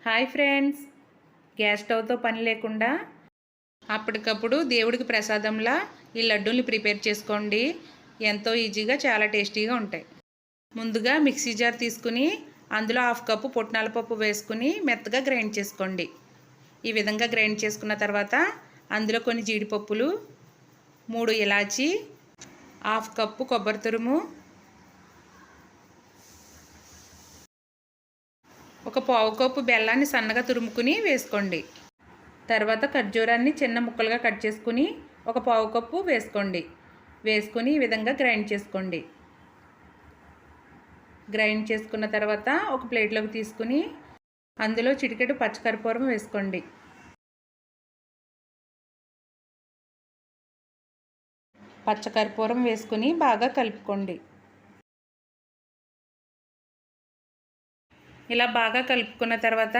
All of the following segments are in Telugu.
హాయ్ ఫ్రెండ్స్, గ్యాస్ స్టవ్తో పని లేకుండా అప్పటికప్పుడు దేవుడికి ప్రసాదంలా ఈ లడ్డూల్ని ప్రిపేర్ చేసుకోండి. ఎంతో ఈజీగా చాలా టేస్టీగా ఉంటాయి. ముందుగా మిక్సీ జార్ తీసుకుని అందులో 1/2 కప్పు పుట్నాల పప్పు వేసుకుని మెత్తగా గ్రైండ్ చేసుకోండి. ఈ విధంగా గ్రైండ్ చేసుకున్న తర్వాత అందులో కొన్ని జీడిపప్పులు, 3 ఇలాచీ, 1/2 కప్పు కొబ్బరి తురుము, ఒక 1/4 కప్పు బెల్లాన్ని సన్నగా తురుముకుని వేసుకోండి. తర్వాత ఖర్జూరాన్ని చిన్న ముక్కలుగా కట్ చేసుకుని ఒక 1/4 కప్పు వేసుకోండి. వేసుకుని ఈ విధంగా గ్రైండ్ చేసుకోండి. గ్రైండ్ చేసుకున్న తర్వాత ఒక ప్లేట్లోకి తీసుకుని అందులో చిటికెడు పచ్చకర్పూరం వేసుకోండి. పచ్చకర్పూరం వేసుకుని బాగా కలుపుకోండి. ఇలా బాగా కలుపుకున్న తర్వాత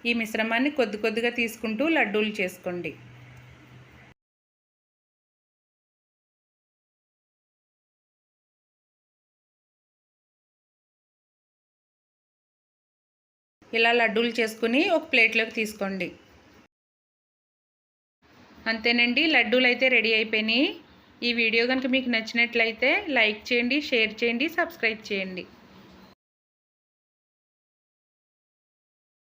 ఈ మిశ్రమాన్ని కొద్ది కొద్దిగా తీసుకుంటూ లడ్డూలు చేసుకోండి. ఇలా లడ్డూలు చేసుకుని ఒక ప్లేట్లోకి తీసుకోండి. అంతేనండి, లడ్డూలు అయితే రెడీ అయిపోయినాయి. ఈ వీడియో కనుక మీకు నచ్చినట్లయితే లైక్ చేయండి, షేర్ చేయండి, సబ్స్క్రైబ్ చేయండి.